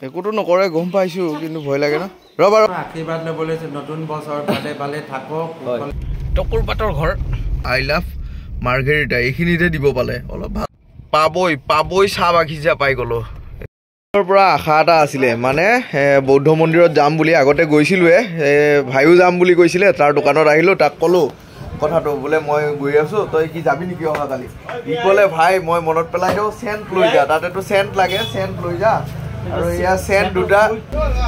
একোটো নকৰে গম পাইছো কিন্তু ভয় লাগে না ৰবা আশীৰ্বাদ ল'বলৈ নতুন বছৰ ভালে ভালে থাকক টকুৰ পাতৰ ঘৰ আই লাভ মাৰ্ঘেৰিটা এইখিনিতে দিব পালে অলপ ভাল পাবই চাহ বাগিচা পাই গলো পৰা আশা এটা আছিলে মানে বৌদ্ধ মন্দিৰত যাম বুলি আগতে গৈছিলোৱে ভাইও যাম বুলি কৈছিলে তাৰ দোকানত আহিলো তাক ক'লো কথাটো বোলে মই গৈ আছো তই কি যাবি নেকি অহাকালি ই ক'লে ভাই মই মনত পেলাই দিওঁ চেণ্ট লৈ যা তাতেতো চেণ্ট লাগে চেণ্ট লৈ যা আৰু ইয়া চেণ্ট দুটা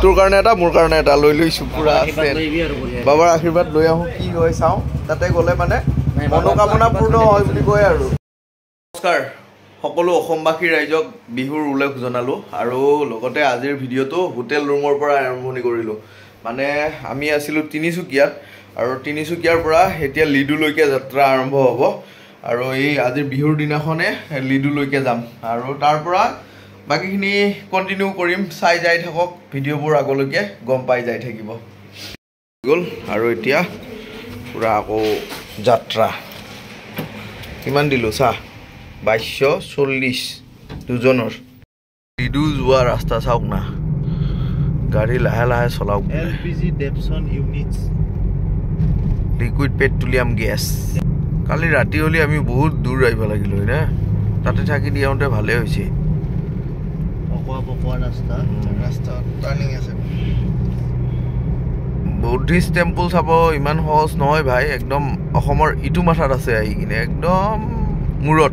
তোৰ কাৰণে এটা মোৰ কাৰণে এটা লৈ লৈছো পুৰা চেণ্ট বাবাৰ আশীৰ্বাদ লৈ আহোঁ কি হয় চাওঁ তাতে গ'লে মানে মনোকামনা পূৰ্ণ হয় বুলি কয় আৰু নমস্কাৰ সকলো অসমবাসী ৰাইজক বিহুৰ উল্লেখ জনালো আৰু লগতে আজিৰ ভিডিঅ'টো হোটেল ৰুমৰ পৰা আৰম্ভণি কৰিলো মানে আমি আছিলো তিনিচুকীয়াত আৰু তিনিচুকীয়াৰ পৰা এতিয়া লিডুলৈকে যাত্ৰা আৰম্ভ হ'ব আৰু এই আজিৰ বিহুৰ দিনাখনে লিডুলৈকে যাম আৰু তাৰ পৰা বাকিখিনি কন্টিনিউ কৰিম চাই যাই থাকক ভিডিঅ'বোৰ আগলৈকে গম পাই যাই থাকিব গ'ল আৰু এতিয়া পুৰা আকৌ যাত্ৰা কিমান দিলো চাহ 2240 দুজনৰ লিডু যোৱা ৰাস্তা চাওক না গাড়ী লাহে লাহে চলাওক এলপিজি ডেপছন ইউনিটছ লিকুইড পেট্ৰলিয়াম গেছ কালি ৰাতি হলি আমি বহুত দূৰ আহিব লাগিল হয় না তাতে থাকি দিয়াওঁতে ভালে হৈছে পকোৱা ৰাস্তা টাৰ্নিং আছে বৌদ্ধিষ্ট টেম্পল চাব ইমান সহজ নহয় ভাই একদম অসমৰ ইটো মাথাত আছে আহি কিনে একদম মূৰত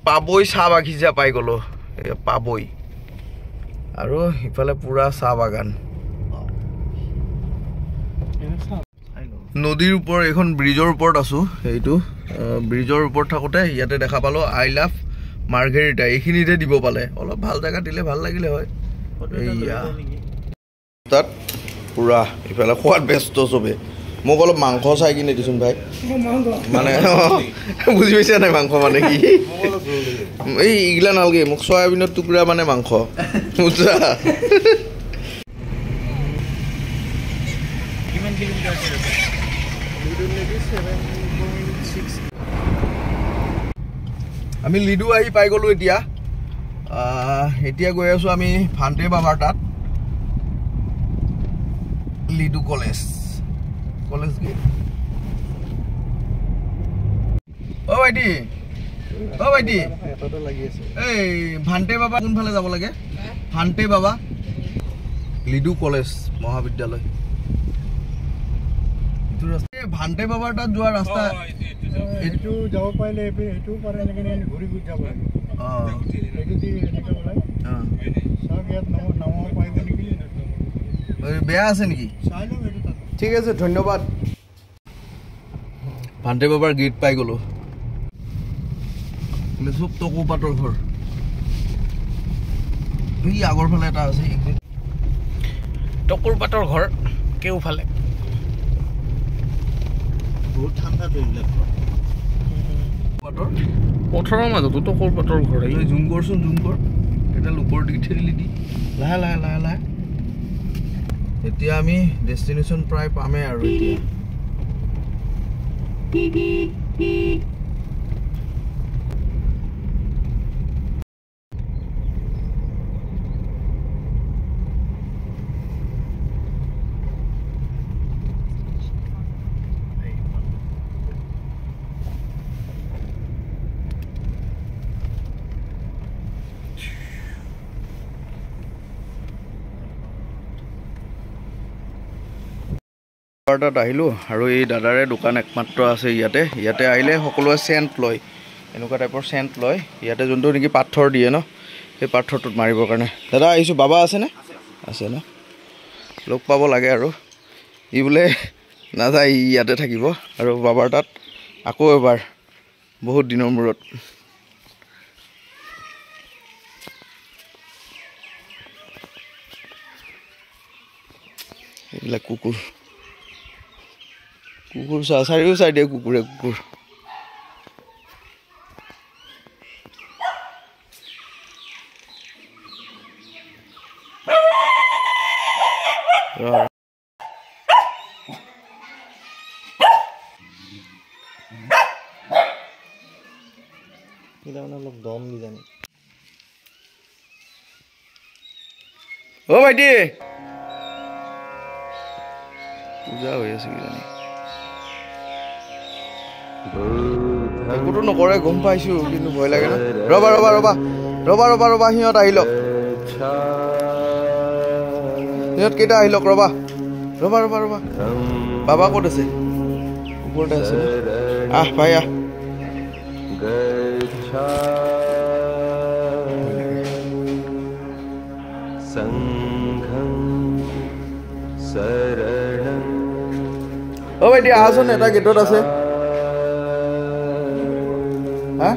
পাবই চাহ বাগিচা পাই গলো পাবই আৰু ইফালে পুৰা চাহ বাগান নদীৰ ওপৰত এখন ব্ৰিজৰ ওপৰত আছো এইটো ব্ৰিজৰ ওপৰত থাকোতে ইয়াতে দেখা পালো আই লাভ মাৰ্ঘেৰিটা এইখিনিতে দিব পালে অলপ ভাল জায়গা দিলে ভাল লাগিলে হয় এইয়া তাত পুৰা ইফালে খোৱাত ব্যস্ত চবে মোক অলপ মাংস চাই কিনে দিছোন ভাই মানে বুজি পাইছা নাই মাংস মানে কি এই ইগলা নালগে মোক চয়াবিনৰ টুকুৰা মানে মাংস বুজা আমি লিডু আহি পাই গলো এতিয়া গৈ আছো আমি ভান্তে বাবাৰ তাত লিডু কলেজ গেট ও ভাইটি এই ভান্তে বাবা কোনফালে যাব লাগে ভান্তে বাবা লিডু কলেজ মহাবিদ্যালয় ভান্তে বাবাৰ তাত যোৱা ৰাস্তা এইটো যাব পাৰিলে এইটো পাৰে নেকি ঘূৰি যাব লাগে বেয়া আছে নেকি ঠিক আছে ধন্যবাদ ভান্তে বাবাৰ গেট পাই গলো চব টকু পাতৰ ঘৰ এই আগৰ ফালে এটা আছে টকুৰ পাতৰ ঘৰ কেওফালে বহুত ঠাণ্ডা পথৰৰ মাজতো টকুৰ পাতৰ ঘৰ জুম কৰচোন এটা লোকৰ দি ঠেলি দি লাহে লাহে এতিয়া আমি ডেষ্টিনেশ্যন প্ৰায় পামেই আৰু এতিয়া তাত আহিলো আৰু এই দাদাৰে দোকান একমাত্ৰ আছে ইয়াতে আহিলে সকলোৱে চেণ্ট লয় এনেকুৱা টাইপৰ চেণ্ট লয় ইয়াতে যোনটো নেকি পাথৰ দিয়ে ন সেই পাথৰটোত মাৰিবৰ কাৰণে দাদা আহিছোঁ বাবা আছেনে আছে ন লগ পাব লাগে আৰু ই বোলে নাযায় ই ইয়াতে থাকিব আৰু বাবাৰ তাত আকৌ এবাৰ বহুত দিনৰ মূৰত এইবিলাক কুকুৰ চাৰিও চাইডে কুকুৰ অলপ দম কিজানি অ ভাইটি পূজা হৈ আছে কিজানি একোতো নকৰে গম পাইছো কিন্তু ভয় লাগে ন ৰবা ৰবা ৰবা ৰবা ৰবা ৰবা সিহঁত আহি লওক সিহঁত কেইটা আহি লওক ৰবা ৰবা ৰবা ৰবা বাবা ক'ত আছে ওপৰতে আছে আহ ভাই আহ অ ভাইটি আহাচোন এটা গেটত আছে হা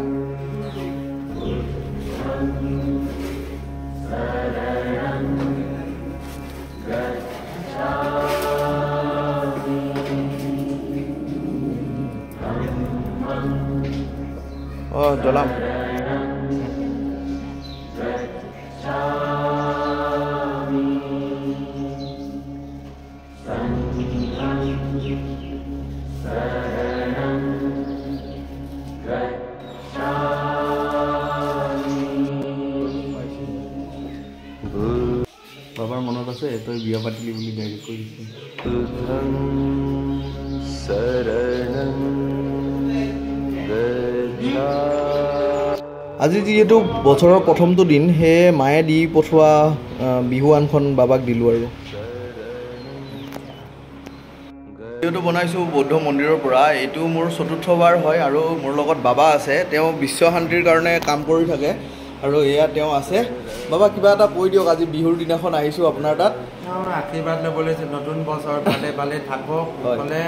অ জ্বলাম বাবাৰ মনত আছে তই বিয়া পাতিলি বুলি ডাইৰেক্ট কৈ দিছিল আজি যিহেতু বছৰৰ প্ৰথমটো দিন সেয়ে মায়ে দি পঠোৱা বিহুৱানখন বাবাক দিলোঁ আৰু ভিডিঅ'টো বনাইছোঁ বৌদ্ধ মন্দিৰৰ পৰা এইটো মোৰ চতুৰ্থবাৰ হয় আৰু মোৰ লগত বাবা আছে তেওঁ বিশ্ব শান্তিৰ কাৰণে কাম কৰি থাকে আৰু এয়া তেওঁ আছে বাবা কিবা এটা কৈ দিয়ক আজি বিহুৰ দিনাখন আহিছোঁ আপোনাৰ তাত আশীৰ্বাদ ল'বলৈ নতুন বছৰ ভালে ভালে থাকক সকলে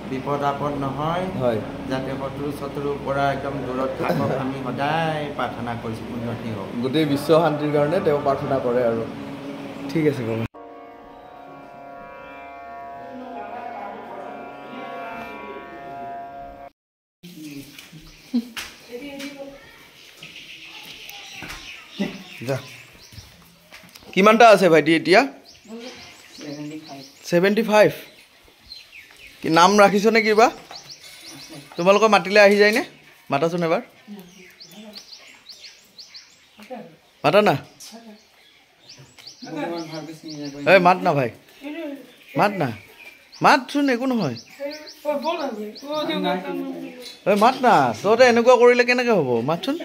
বিপদ আপদ নহয় হয় যাতে শত্ৰুৰ পৰা একদম দূৰত থাকক আমি সদায় প্ৰাৰ্থনা কৰিছোঁ উন্নতি হওক গোটেই বিশ্ব শান্তিৰ কাৰণে তেওঁ প্ৰাৰ্থনা কৰে আৰু ঠিক আছে বাবা যা কিমানটা আছে ভাইটি এতিয়া 75 কি নাম ৰাখিছ নে কিবা তোমালোকৰ মাতিলে আহি যায় নে মাতাচোন এবাৰ মাতা না এই মাত না ভাই মাত না মাতচোন একো নহয় এই মাত না তহঁতে এনেকুৱা কৰিলে কেনেকৈ হ'ব মাতচোন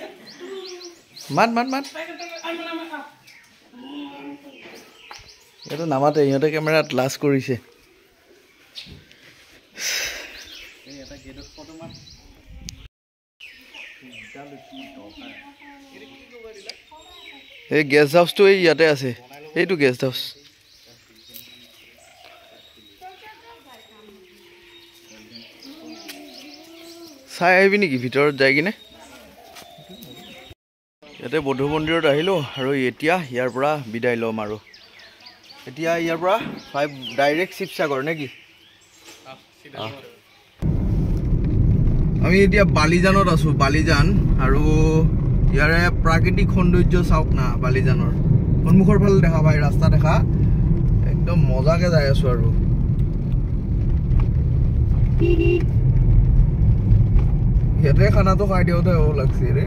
মাত মাত মাত এইটো নামাতে ইহঁতে কেমেৰাত লাজ কৰিছে এই গেষ্ট হাউচটো এই ইয়াতে আছে এইটো গেষ্ট হাউচ চাই আহিবি নেকি ভিতৰত যাই কিনে ইয়াতে বৌদ্ধ মন্দিৰত আহিলোঁ আৰু এতিয়া ইয়াৰ পৰা বিদায় ল'ম আৰু এতিয়া ইয়াৰ পৰা ডাইৰেক্ট শিৱসাগৰ নে কি আমি এতিয়া বালিজানত আছোঁ বালিজান আৰু ইয়াৰে প্ৰাকৃতিক সৌন্দৰ্য চাওক না বালিজানৰ সন্মুখৰ ফালে দেখা পাই ৰাস্তা দেখা একদম মজাকে যাই আছোঁ আৰু ইয়াতে খানাটো খাই দিওঁতে হ'ব লাগছে ৰে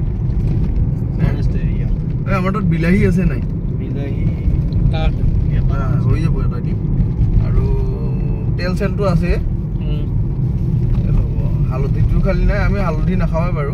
আমাৰ তাত বিলাহী আছে নাই হৈ যাব এটা দিম আৰু তেল চেলটো আছে হালধিটো খালি নাই আমি হালধি নাখাওঁৱে বাৰু